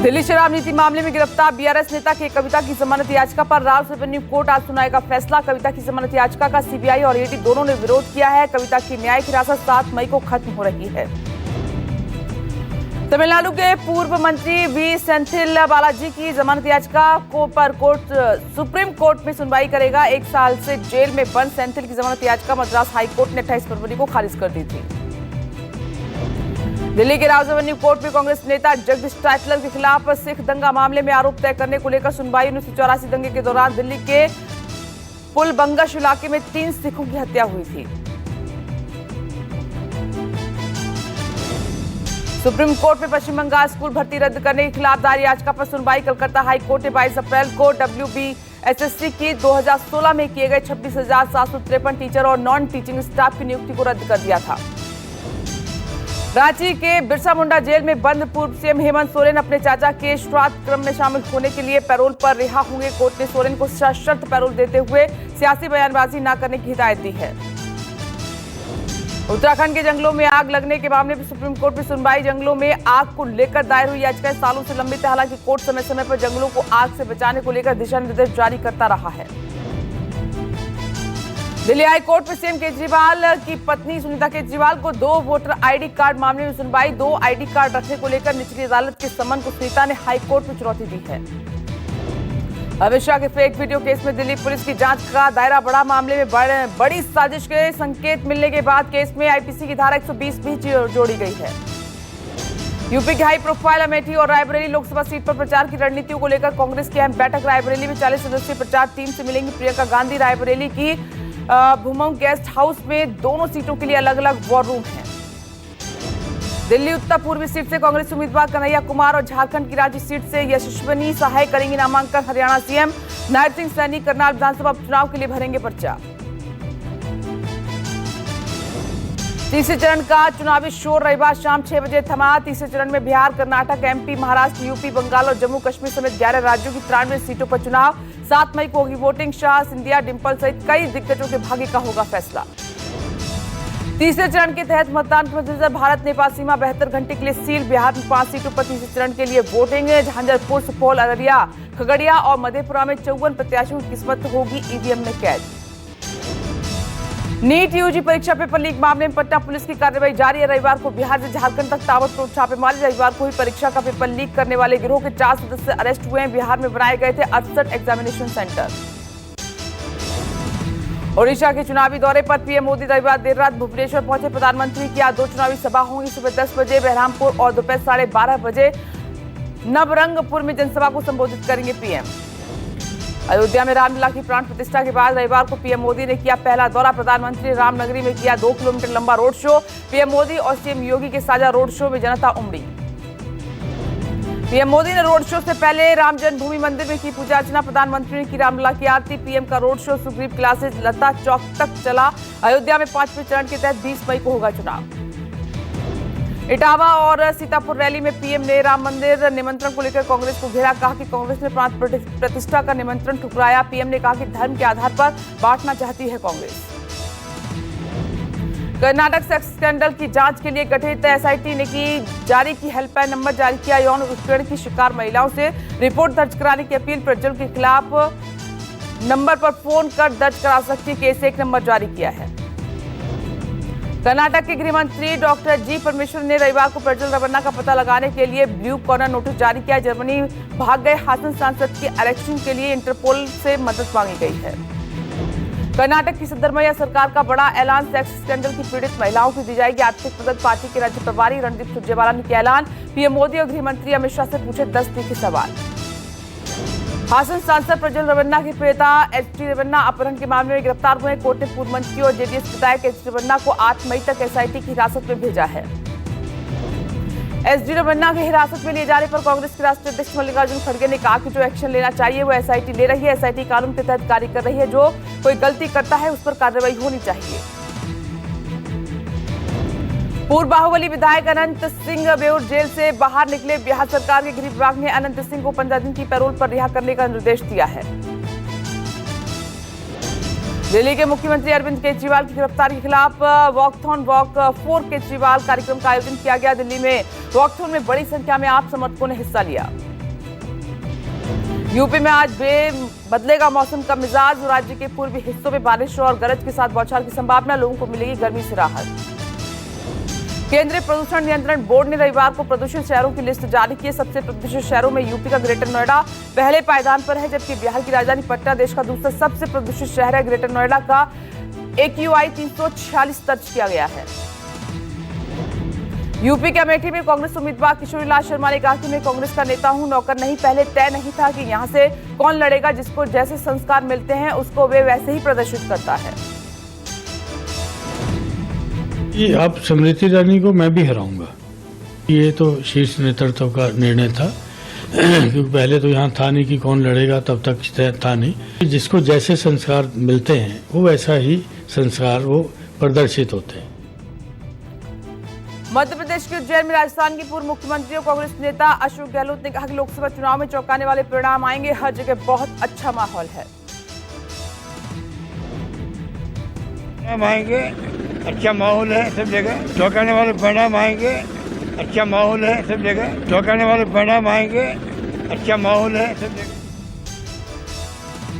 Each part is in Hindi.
दिल्ली शराब नीति मामले में गिरफ्तार बीआरएस नेता के कविता की जमानत याचिका पर राव रेवेन्यू कोर्ट आज सुनाएगा फैसला। कविता की जमानत याचिका का सीबीआई और ईडी दोनों ने विरोध किया है। कविता की न्यायिक हिरासत 7 मई को खत्म हो रही है। तमिलनाडु के पूर्व मंत्री वी सेंथिल बालाजी की जमानत याचिका पर सुप्रीम कोर्ट में सुनवाई करेगा। 1 साल से जेल में बंद सेंथिल की जमानत याचिका मद्रास हाई कोर्ट ने 28 फरवरी को खारिज कर दी थी। दिल्ली के राव रेवेन्यू कोर्ट में कांग्रेस नेता जगदीश टाइटलर के खिलाफ सिख दंगा मामले में आरोप तय करने को लेकर सुनवाई। 1984 दंगे के दौरान दिल्ली के पुलबंगश इलाके में 3 सिखों की हत्या हुई थी। सुप्रीम कोर्ट में पश्चिम बंगाल स्कूल भर्ती रद्द करने के खिलाफ दायर याचिका पर सुनवाई। कलकत्ता हाई कोर्ट ने 22 अप्रैल को WBSSC की 2016 में किए गए 26,753 टीचर और नॉन टीचिंग स्टाफ की नियुक्ति को रद्द कर दिया था। रांची के बिरसा मुंडा जेल में बंद पूर्व सीएम हेमंत सोरेन अपने चाचा के श्राद्ध क्रम में शामिल होने के लिए पैरोल पर रिहा होंगे। कोर्ट ने सोरेन को सशर्त पैरोल देते हुए सियासी बयानबाजी न करने की हिदायत दी है। उत्तराखंड के जंगलों में आग लगने के मामले में सुप्रीम कोर्ट में सुनवाई। जंगलों में आग को लेकर दायर हुई याचिकाएं सालों से लंबित है। हालांकि कोर्ट समय समय पर जंगलों को आग से बचाने को लेकर दिशा निर्देश जारी करता रहा है। दिल्ली हाई कोर्ट में सीएम केजरीवाल की पत्नी सुनीता केजरीवाल को 2 वोटर आईडी कार्ड मामले में सुनवाई। 2 आईडी कार्ड रखने को लेकर निचली अदालत के समन को सुनीता ने हाई कोर्ट में चुनौती दी है। अमित शाह के फेक वीडियो केस में दिल्ली पुलिस की जांच का दायरा बढ़ा। मामले में बड़ी साजिश के संकेत मिलने के बाद केस में आईपीसी की धारा 120 भी जोड़ी गई है। यूपी के हाई प्रोफाइल अमेठी और रायबरेली लोकसभा सीट पर प्रचार की रणनीतियों को लेकर कांग्रेस की अहम बैठक। रायबरेली में 40 सदस्यीय प्रचार टीम से मिलेंगी प्रियंका गांधी। रायबरेली की भूमऊ गेस्ट हाउस में दोनों सीटों के लिए अलग अलग वॉर रूम है। दिल्ली उत्तर पूर्वी सीट से कांग्रेस उम्मीदवार कन्हैया कुमार और झारखंड की रांची सीट से यशस्विनी सहाय करेंगे नामांकन। हरियाणा सीएम नायब सिंह सैनी करनाल विधानसभा उपचुनाव के लिए भरेंगे पर्चा। तीसरे चरण का चुनावी शोर रविवार शाम 6 बजे थमा। तीसरे चरण में बिहार, कर्नाटक, एमपी, महाराष्ट्र, यूपी, बंगाल और जम्मू कश्मीर समेत 11 राज्यों की 93 सीटों पर चुनाव। 7 मई को होगी वोटिंग। शाह, सिंधिया, डिंपल सहित कई दिग्गजों के भाग्य का होगा फैसला। तीसरे चरण के तहत मतदान के मद्देनजर भारत नेपाल सीमा 72 घंटे के लिए सील। बिहार में 5 सीटों पर तीसरे चरण के लिए वोटिंग। झांझरपुर, सुपौल, अररिया, खगड़िया और मधेपुरा में 54 प्रत्याशियों की किस्मत होगी ईवीएम में कैद। नीट यूजी परीक्षा पेपर लीक मामले में पटना पुलिस की कार्रवाई जारी है। रविवार को बिहार से झारखंड तक ताबड़तोड़ छापेमारी। रविवार को ही परीक्षा का पेपर लीक करने वाले गिरोह के 4 सदस्य अरेस्ट हुए हैं। बिहार में बनाए गए थे 68 एग्जामिनेशन सेंटर। ओडिशा के चुनावी दौरे पर पीएम मोदी रविवार देर रात भुवनेश्वर पहुंचे। प्रधानमंत्री की आज 2 चुनावी सभा होंगी। सुबह 10 बजे बहरामपुर और दोपहर 12:30 बजे नवरंगपुर में जनसभा को संबोधित करेंगे पीएम। अयोध्या में रामलला की प्राण प्रतिष्ठा के बाद रविवार को पीएम मोदी ने किया पहला दौरा। प्रधानमंत्री रामनगरी में किया 2 किलोमीटर लंबा रोड शो। पीएम मोदी और सीएम योगी के साझा रोड शो में जनता उमड़ी। पीएम मोदी ने रोड शो से पहले राम जन्मभूमि मंदिर में की पूजा अर्चना। प्रधानमंत्री ने की रामलला की आरती। पीएम का road show Sugriva classes Lata Chowk तक चला। अयोध्या में 5वें चरण के तहत 20 मई को होगा चुनाव। इटावा और सीतापुर रैली में पीएम ने राम मंदिर निमंत्रण को लेकर कांग्रेस को घेरा। कहा कि कांग्रेस ने प्रांत प्रतिष्ठा का निमंत्रण ठुकराया। पीएम ने कहा कि धर्म के आधार पर बांटना चाहती है कांग्रेस। कर्नाटक सेक्स स्कैंडल की जांच के लिए गठित एसआईटी ने जारी की हेल्पलाइन नंबर जारी किया। यौन उत्पीड़न की शिकार महिलाओं से रिपोर्ट दर्ज कराने की अपील। प्रज्वल के खिलाफ नंबर पर फोन कर दर्ज करा सकती केस 1 नंबर जारी किया है। कर्नाटक के गृह मंत्री डॉक्टर जी परमेश्वर ने रविवार को प्रज्वल रेवन्ना का पता लगाने के लिए ब्लू कॉर्नर नोटिस जारी किया। जर्मनी भाग गए हासन सांसद की अरेस्टिंग के लिए इंटरपोल से मदद मांगी गई है। कर्नाटक की सिद्धरमैया सरकार का बड़ा ऐलान। सेक्स स्कैंडल की पीड़ित महिलाओं को दी जाएगी आर्थिक मदद। पार्टी के राज्य प्रभारी रणदीप सुरजेवाला ने किया ऐलान। पीएम मोदी और गृह मंत्री अमित शाह से पूछे 10 तीखे सवाल। हासन सांसद प्रज्वल रेवन्ना के पिता एचडी रेवन्ना अपहरण के मामले में गिरफ्तार हुए। कोर्ट ने पूर्व मंत्री और जेडीएस विधायक एचडी रेवन्ना को 8 मई तक एसआईटी की हिरासत में भेजा है। एचडी रेवन्ना के हिरासत में लिए जाने पर कांग्रेस के राष्ट्रीय अध्यक्ष मल्लिकार्जुन खड़गे ने कहा कि जो एक्शन लेना चाहिए वो एसआईटी ले रही है। एसआईटी कानून के तहत कार्य कर रही है। जो कोई गलती करता है उस पर कार्रवाई होनी चाहिए। पूर्व बाहुबली विधायक अनंत सिंह बेऊर जेल से बाहर निकले। बिहार सरकार के गृह विभाग ने अनंत सिंह को 15 दिन की पैरोल पर रिहा करने का निर्देश दिया है। दिल्ली के मुख्यमंत्री अरविंद केजरीवाल की गिरफ्तारी के खिलाफ वॉकथॉन वॉक फॉर केजरीवाल कार्यक्रम का आयोजन किया गया। दिल्ली में वॉकथॉन में बड़ी संख्या में आप समर्थकों ने हिस्सा लिया। यूपी में आज बदलेगा मौसम का मिजाज। राज्य के पूर्वी हिस्सों में बारिश और गरज के साथ बौछार की संभावना। लोगों को मिलेगी गर्मी से राहत। केंद्रीय प्रदूषण नियंत्रण बोर्ड ने रविवार को प्रदूषित शहरों की लिस्ट जारी की है। सबसे प्रदूषित शहरों में यूपी का ग्रेटर नोएडा पहले पायदान पर है, जबकि बिहार की राजधानी पटना देश का दूसरा सबसे प्रदूषित शहर है। ग्रेटर नोएडा का AQI 346 दर्ज किया गया है। यूपी के अमेठी में कांग्रेस उम्मीदवार किशोरीलाल शर्मा ने कहा कि मैं कांग्रेस का नेता हूं, नौकर नहीं। पहले तय नहीं था कि यहां से कौन लड़ेगा। जिसको जैसे संस्कार मिलते हैं उसको वे वैसे ही प्रदर्शित करता है। अब स्मृति ईरानी को मैं भी हराऊंगा। ये तो शीर्ष नेतृत्व का निर्णय था, क्योंकि पहले तो यहाँ था नहीं कि कौन लड़ेगा, तब तक था नहीं। जिसको जैसे संस्कार मिलते हैं वो वैसा ही संस्कार वो प्रदर्शित होते हैं। मध्य प्रदेश के उज्जैन में राजस्थान के पूर्व मुख्यमंत्री और कांग्रेस नेता अशोक गहलोत ने कहा कि लोकसभा चुनाव में चौंकाने वाले परिणाम आएंगे। हर जगह बहुत अच्छा माहौल है। आएंगे, अच्छा माहौल है सब जगह। चौंकाने वाले परिणाम आएंगे, अच्छा माहौल है सब जगह। चौंकाने वाले परिणाम आएंगे, अच्छा माहौल है सब जगह।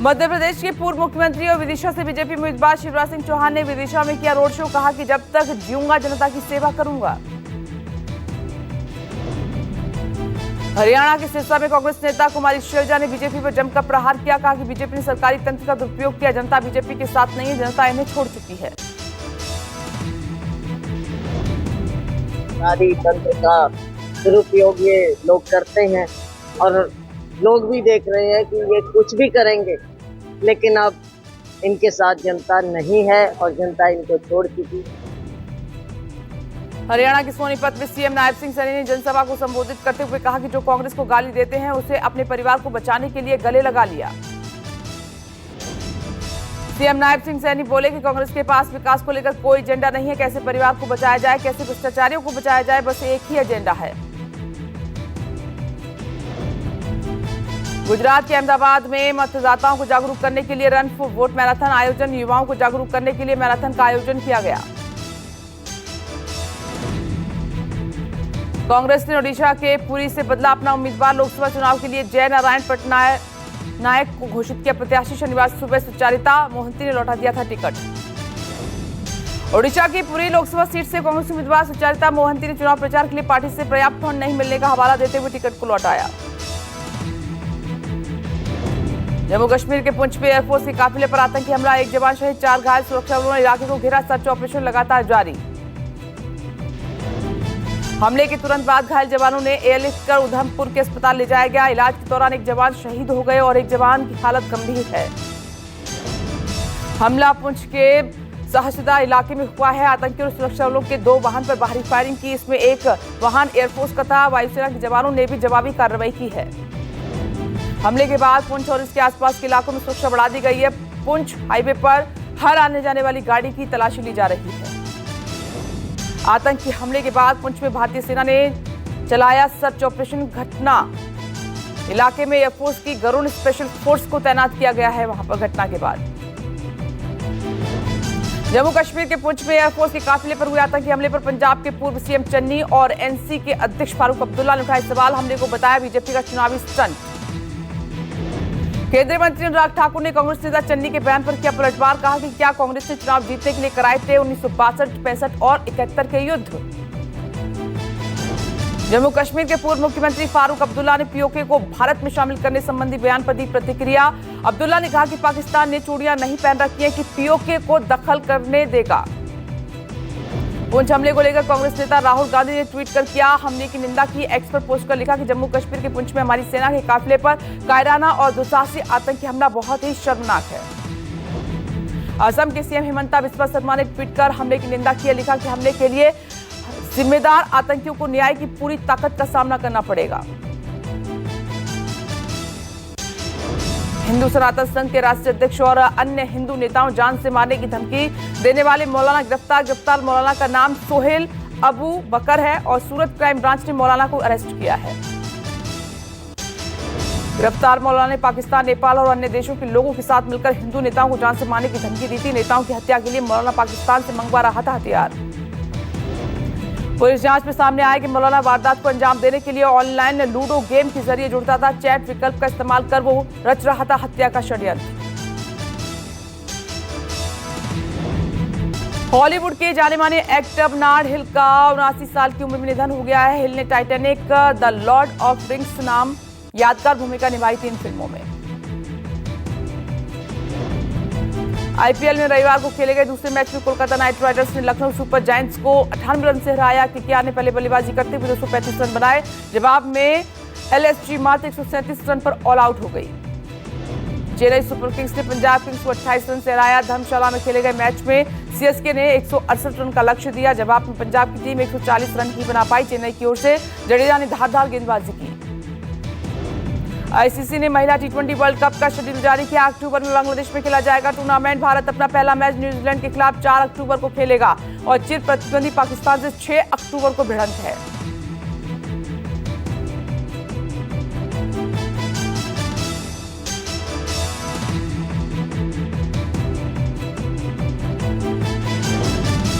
मध्य प्रदेश के पूर्व मुख्यमंत्री और विदिशा से बीजेपी उम्मीदवार शिवराज सिंह चौहान ने विदिशा में किया रोड शो। कहा कि जब तक जीऊंगा जनता की सेवा करूंगा। हरियाणा के सिरसा में कांग्रेस नेता कुमारी शैलजा ने बीजेपी पर जमकर प्रहार किया। कहा कि बीजेपी ने सरकारी तंत्र का दुरुपयोग किया। जनता बीजेपी के साथ नहीं है, जनता इन्हें छोड़ चुकी है। सरकारी तंत्र का दुरुपयोग ये लोग करते हैं और लोग भी देख रहे हैं कि ये कुछ भी करेंगे, लेकिन अब इनके साथ जनता नहीं है और जनता इनको छोड़ चुकी है। हरियाणा के सोनीपत में सीएम नायब सिंह सैनी ने जनसभा को संबोधित करते हुए कहा कि जो कांग्रेस को गाली देते हैं उसे अपने परिवार को बचाने के लिए गले लगा लिया। सीएम नायब सिंह सैनी बोले कि कांग्रेस के पास विकास को लेकर कोई एजेंडा नहीं है। कैसे परिवार को बचाया जाए, कैसे भ्रष्टाचारियों को बचाया जाए, बस एक ही एजेंडा है। गुजरात के अहमदाबाद में मतदाताओं को जागरूक करने के लिए रन फॉर वोट मैराथन आयोजन। युवाओं को जागरूक करने के लिए मैराथन का आयोजन किया गया। कांग्रेस ने ओडिशा के पुरी से बदला अपना उम्मीदवार। लोकसभा चुनाव के लिए जय नारायण पटनायक को घोषित किया प्रत्याशी। शनिवार सुबह सुचारिता मोहंती ने लौटा दिया था टिकट। ओडिशा की पुरी लोकसभा सीट से कांग्रेस उम्मीदवार सुचारिता मोहंती ने चुनाव प्रचार के लिए पार्टी से पर्याप्त फंड नहीं मिलने का हवाला देते हुए टिकट को लौटाया। जम्मू कश्मीर के पुंछ में एयरफोर्स के काफिले पर आतंकी हमला। एक जवान शहीद, 4 घायल। सुरक्षा बलों ने इलाके को घेरा। सर्च ऑपरेशन लगातार जारी। हमले के तुरंत बाद घायल जवानों ने एयरलिफ्ट कर उधमपुर के अस्पताल ले जाया गया। इलाज के दौरान एक जवान शहीद हो गए और एक जवान की हालत गंभीर है। हमला पुंछ के सहसदा इलाके में हुआ है। आतंकियों ने सुरक्षा बलों के 2 वाहन पर बाहरी फायरिंग की। इसमें एक वाहन एयरफोर्स का था। वायुसेना के जवानों ने भी जवाबी कार्रवाई की है। हमले के बाद पुंछ और इसके आसपास के इलाकों में सुरक्षा बढ़ा दी गई है। पुंछ हाईवे पर हर आने जाने वाली गाड़ी की तलाशी ली जा रही है। आतंकी हमले के बाद पुंछ में भारतीय सेना ने चलाया सर्च ऑपरेशन। घटना इलाके में एयरफोर्स की गरुड़ स्पेशल फोर्स को तैनात किया गया है। वहां पर घटना के बाद जम्मू कश्मीर के पुंछ में एयरफोर्स के काफिले पर हुए आतंकी हमले पर पंजाब के पूर्व सीएम चन्नी और एनसी के अध्यक्ष फारूक अब्दुल्ला ने उठाए सवाल। हमले को बताया बीजेपी का चुनावी स्टंट। केंद्रीय मंत्री अनुराग ठाकुर ने कांग्रेस नेता चन्नी के बयान पर किया पलटवार। कहा कि क्या कांग्रेस ने चुनाव जीतने के लिए कराए थे 1962, 65 और 71 के युद्ध। जम्मू कश्मीर के पूर्व मुख्यमंत्री फारूक अब्दुल्ला ने पीओके को भारत में शामिल करने संबंधी बयान पर दी प्रतिक्रिया। अब्दुल्ला ने कहा कि पाकिस्तान ने चूड़ियां नहीं पहन रखी है कि पीओके को दखल करने देगा। पुंछ हमले को लेकर कांग्रेस नेता राहुल गांधी ने ट्वीट कर किया हमले की निंदा की। एक्स पर पोस्ट कर लिखा कि जम्मू कश्मीर के पुंछ में हमारी सेना के काफिले पर कायराना और दुस्साहसी आतंकी हमला बहुत ही शर्मनाक है। असम के सीएम हिमंता बिस्वा शर्मा ने ट्वीट कर हमले की निंदा की। लिखा कि हमले के लिए जिम्मेदार आतंकियों को न्याय की पूरी ताकत का सामना करना पड़ेगा। हिंदू सनातन संघ के राष्ट्रीय अध्यक्ष और अन्य हिंदू नेताओं जान से मारने की धमकी देने वाले मौलाना गिरफ्तार मौलाना का नाम सोहेल अबू बकर है और सूरत क्राइम ब्रांच ने मौलाना को अरेस्ट किया है। गिरफ्तार मौलाना ने पाकिस्तान, नेपाल और अन्य देशों के लोगों के साथ मिलकर हिंदू नेताओं को जान से मारने की धमकी दी थी। नेताओं की हत्या के लिए मौलाना पाकिस्तान से मंगवा रहा था हथियार। पुलिस जांच में सामने आया कि मौलाना वारदात को अंजाम देने के लिए ऑनलाइन लूडो गेम के जरिए जुड़ता था। चैट विकल्प का इस्तेमाल कर वो रच रहा था हत्या का षड्यंत्र। हॉलीवुड के जाने माने एक्टर बर्नार्ड हिल का 79 साल की उम्र में निधन हो गया है। हिल ने Titanic, the Lord of rings नाम यादगार भूमिका निभाई थी इन फिल्मों में। आईपीएल में रविवार को खेले गए दूसरे मैच में कोलकाता नाइट राइडर्स ने लखनऊ सुपर जायंट्स को 98 रन से हराया। केकेआर ने पहले बल्लेबाजी करते हुए 235 रन बनाए। जवाब में एलएसजी मात्र 137 रन पर ऑल आउट हो गई। चेन्नई सुपर किंग्स ने पंजाब किंग्स को 28 रन से हराया। धर्मशाला में खेले गए मैच में सीएसके ने 168 रन का लक्ष्य दिया। जवाब में पंजाब की टीम 140 रन ही बना पाई। चेन्नई की ओर से जडेजा ने धारदार गेंदबाजी की। आईसीसी ने महिला टी20 वर्ल्ड कप का शेड्यूल जारी किया। अक्टूबर में बांग्लादेश में खेला जाएगा टूर्नामेंट। भारत अपना पहला मैच न्यूजीलैंड के खिलाफ 4 अक्टूबर को खेलेगा और चिर प्रतिद्वंदी पाकिस्तान से 6 अक्टूबर को भिड़ंत है।